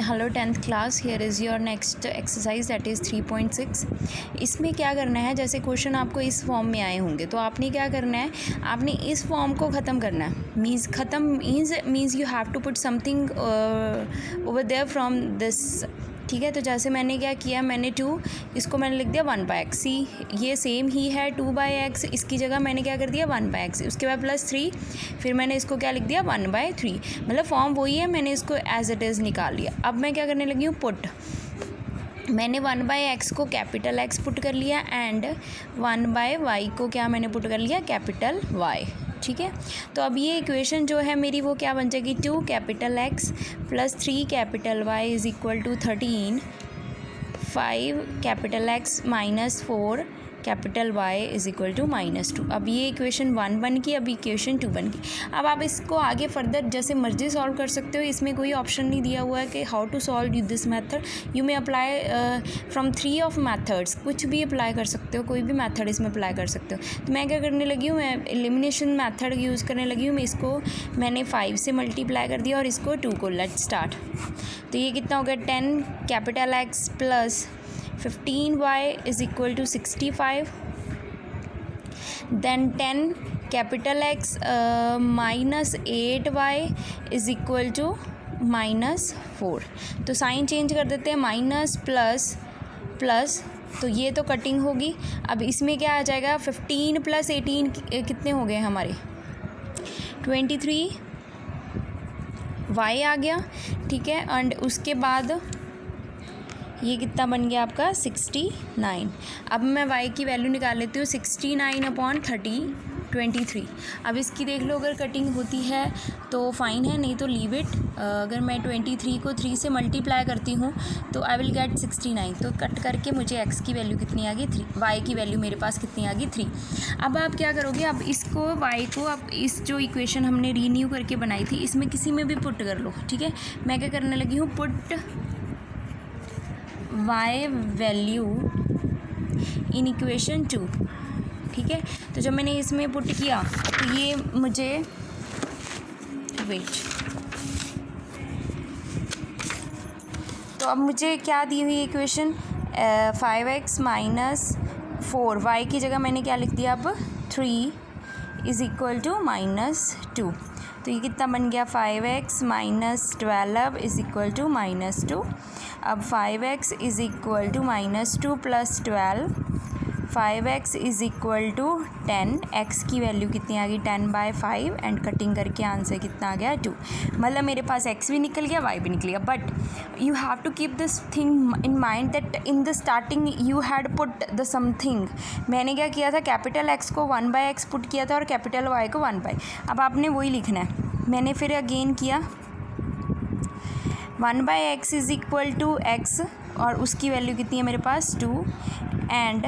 Hello 10th class, here is your next exercise that is 3.6। इसमें क्या करना है, जैसे क्वेश्चन आपको इस फॉर्म में आए होंगे तो आपने क्या करना है, आपने इस फॉर्म को ख़त्म करना है। Means you have to put something over there from this. ठीक है, तो जैसे मैंने क्या किया, मैंने 2 इसको मैंने लिख दिया 1/x। सी ये सेम ही है 2/x, इसकी जगह मैंने क्या कर दिया 1/x, उसके बाद +3, फिर मैंने इसको क्या लिख दिया 1/3। मतलब फॉर्म वही है, मैंने इसको एज इट इज़ निकाल लिया। अब मैं क्या करने लगी हूँ, पुट। मैंने 1/x को कैपिटल X पुट कर लिया एंड 1/y को क्या मैंने पुट कर लिया, कैपिटल Y। ठीक है, तो अब ये इक्वेशन जो है मेरी वो क्या बन जाएगी, 2 capital X + 3 capital Y is equal to 13, 5 capital X - 4 capital Y is equal to -2। अब ये इक्वेशन 1 बन गई, अब इक्वेशन 2 बन गई। अब आप इसको आगे फर्दर जैसे मर्जी सॉल्व कर सकते हो, इसमें कोई ऑप्शन नहीं दिया हुआ है कि how to solve this method. You may apply from 3 of methods, कुछ भी अप्लाई कर सकते हो, कोई भी मेथड इसमें अप्लाई कर सकते हो। तो मैं क्या करने लगी हूँ, मैं एलिमिनेशन मेथड यूज़ करने लगी हूँ। मैं इसको मैंने 5 से मल्टीप्लाई कर दिया और इसको 2 को। Let start. तो ये कितना हो गया, 10 capital X + 15y is equal to 65, then 10 capital X - 8y is equal to -4। तो साइन चेंज कर देते हैं, माइनस प्लस तो ये तो कटिंग होगी। अब इसमें क्या आ जाएगा, 15 + 18 कितने हो गए हमारे, 23 y आ गया। ठीक है, एंड उसके बाद ये कितना बन गया आपका, 69। अब मैं y की वैल्यू निकाल लेती हूँ, 69/30 23। अब इसकी देख लो, अगर कटिंग होती है तो फाइन है, नहीं तो लीव इट। अगर मैं 23 को 3 से मल्टीप्लाई करती हूँ तो आई विल गेट 69। तो कट करके मुझे x की वैल्यू कितनी आ गई, 3। y की वैल्यू मेरे पास कितनी आ गई, 3। अब आप क्या करोगे, अब इसको y को अब इस जो इक्वेशन हमने रीन्यू करके बनाई थी इसमें किसी में भी पुट कर लो। ठीक है, मैं क्या करने लगी हूँ, put y value in equation 2। ठीक है, तो जब मैंने इसमें पुट किया तो ये मुझे वेट, तो अब मुझे क्या दी हुई इक्वेशन, 5x - 4, y की जगह मैंने क्या लिख दिया, अब 3 इज़ इक्वल टू -2। तो ये कितना बन गया, 5x - 12 इज़ इक्वल टू -2। अब 5x is equal to -2 + 12, 5x is equal to 10। x की वैल्यू कितनी आ गई, 10/5 एंड कटिंग करके आंसर कितना आ गया, 2। मतलब मेरे पास x भी निकल गया, y भी निकल गया। But you have to keep this thing in mind that in the starting you had put the something. मैंने क्या किया था, कैपिटल X को 1/x पुट किया था और कैपिटल Y को 1/। अब आपने वही लिखना है। मैंने फिर अगेन किया 1/x is equal to x और उसकी वैल्यू कितनी है मेरे पास, 2 and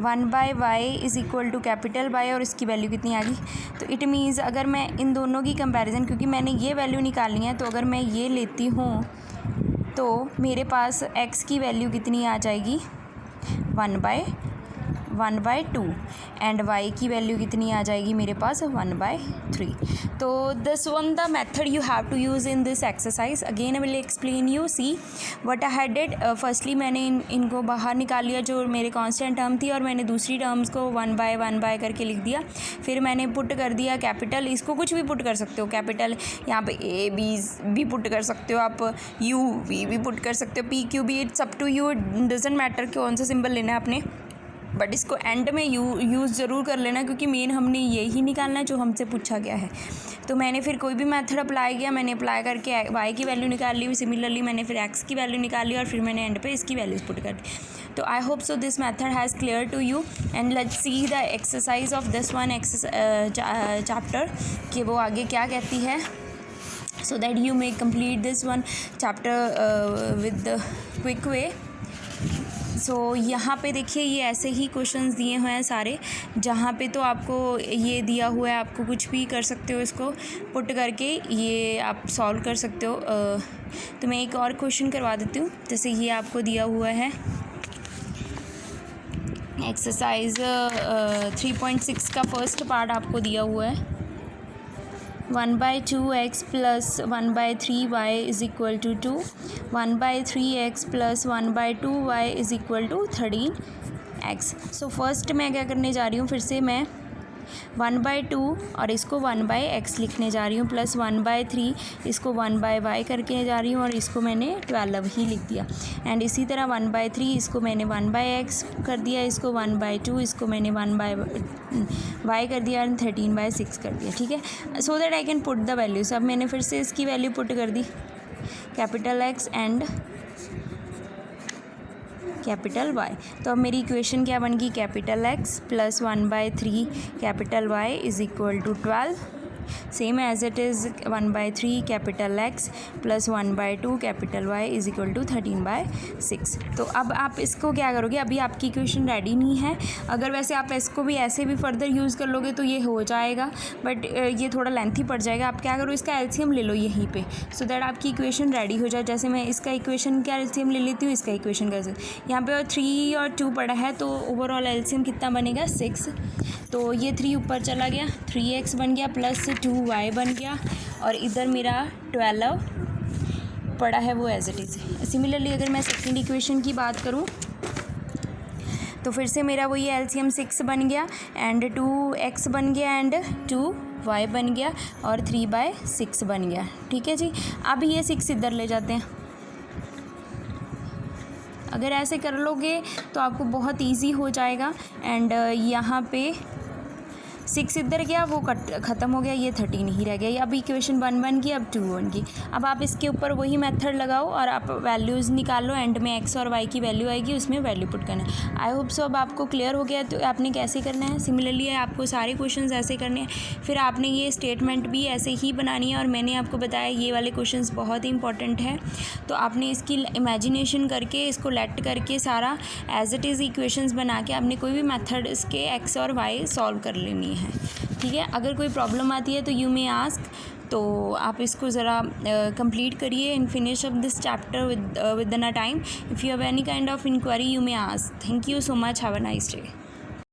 1/y is equal to capital Y और इसकी वैल्यू कितनी आ गई। तो इट मीन्स अगर मैं इन दोनों की कंपैरिजन, क्योंकि मैंने ये वैल्यू निकालनी है, तो अगर मैं ये लेती हूँ तो मेरे पास x की वैल्यू कितनी आ जाएगी, 1/2 एंड y की वैल्यू कितनी आ जाएगी मेरे पास, 1/3। तो this one the method you have to use in this exercise. Again I will explain you, see what I had did. Firstly मैंने इनको बाहर निकाल लिया जो मेरे कांस्टेंट टर्म थी, और मैंने दूसरी टर्म्स को 1/1 करके लिख दिया। फिर मैंने पुट कर दिया कैपिटल, इसको कुछ भी पुट कर सकते हो, कैपिटल यहाँ पे A B भी पुट कर सकते हो आप, U V भी पुट कर सकते हो, P Q B, it's up to you, doesn't matter कौन सा सिंबल लेना है आपने। बट इसको एंड में यूज़ ज़रूर कर लेना, क्योंकि मेन हमने यही निकालना है जो हमसे पूछा गया है। तो मैंने फिर कोई भी मेथड अप्लाई किया, मैंने अप्लाई करके y की वैल्यू निकाल ली, सिमिलरली मैंने फिर x की वैल्यू निकाल ली और फिर मैंने एंड पे इसकी वैल्यूज़ पुट कर दी। तो I hope so this method has clear to you and let's see the exercise of this one chapter कि वो आगे क्या कहती है, so that you may complete this one chapter with the quick way। सो यहाँ पे देखिए, ये ऐसे ही क्वेश्चंस दिए हुए हैं सारे, जहाँ पे तो आपको ये दिया हुआ है, आपको कुछ भी कर सकते हो, इसको पुट करके ये आप सॉल्व कर सकते हो। तो मैं एक और क्वेश्चन करवा देती हूँ। जैसे ये आपको दिया हुआ है एक्सरसाइज 3.6 का फर्स्ट पार्ट आपको दिया हुआ है। 1/2x plus 1/3y is equal to 2, 1/3x plus 1/2y is equal to 13x। So first मैं क्या करने जा रही हूँ, फिर से मैं 1/2 और इसको 1/x लिखने जा रही हूँ, प्लस 1/3 इसको 1/y करके जा रही हूँ और इसको मैंने 12 ही लिख दिया। एंड इसी तरह 1/3 इसको मैंने 1/x कर दिया, इसको 1/2 इसको मैंने 1/y कर दिया एंड 13/6 कर दिया। ठीक है, so that I can put the values. अब मैंने फिर से इसकी वैल्यू पुट कर दी, capital X and capital Y। तो अब मेरी इक्वेशन क्या बन गई, capital X plus 1/3 capital Y is equal to 12, same as it is 1/3 capital X plus 1/2 capital Y is equal to 13/6। तो अब आप इसको क्या करोगे, अभी आपकी इक्वेशन रेडी नहीं है। अगर वैसे आप इसको भी ऐसे भी फर्दर यूज़ कर लोगे तो ये हो जाएगा, बट ये थोड़ा लेंथी पड़ जाएगा। आप क्या करो, इसका एलसीएम ले लो यहीं पे, सो दैट आपकी इक्वेशन रेडी हो जाए। जैसे मैं इसका इक्वेशन का एलसीएम ले लेती हूँ, इसका इक्वेशन का यहाँ पे 3 और 2 पड़ा है, तो ओवरऑल एलसीएम कितना बनेगा, 6। तो ये 3 ऊपर चला गया, 3x बन गया प्लस 2y बन गया और इधर मेरा 12 पड़ा है वो एज इट इज़। सिमिलरली अगर मैं सेकंड इक्वेशन की बात करूँ तो फिर से मेरा वही एलसीएम 6 बन गया एंड 2x बन गया एंड 2y बन गया और 3/6 बन गया। ठीक है जी, अब ये 6 इधर ले जाते हैं। अगर ऐसे कर लोगे तो आपको बहुत इजी हो जाएगा। एंड यहाँ पे 6 इधर गया, वो ख़त्म हो गया, ये 13 ही रह गया। अब इक्वेशन 1 बन गई, अब 2 बन गई। अब आप इसके ऊपर वही मेथड लगाओ और आप वैल्यूज़ निकालो, एंड में x और y की वैल्यू आएगी, उसमें वैल्यू पुट करना है। आई होप सो अब आपको क्लियर हो गया तो आपने कैसे करना है। सिमिलरली आपको सारे क्वेश्चंस ऐसे करने हैं, फिर आपने ये स्टेटमेंट भी ऐसे ही बनानी है। और मैंने आपको बताया ये वाले क्वेश्चंस बहुत ही इंपॉर्टेंट है, तो आपने इसकी इमेजिनेशन करके, इसको लेट करके सारा एज इट इज़ इक्वेशंस बना के आपने कोई भी मेथड इसके x और y सॉल्व कर लेनी है। ठीक है, अगर कोई प्रॉब्लम आती है तो यू मे आस्क, तो आप इसको ज़रा कंप्लीट करिए and finish up this chapter within a time. If you have any kind of inquiry you may ask. Thank you so much, have a nice day.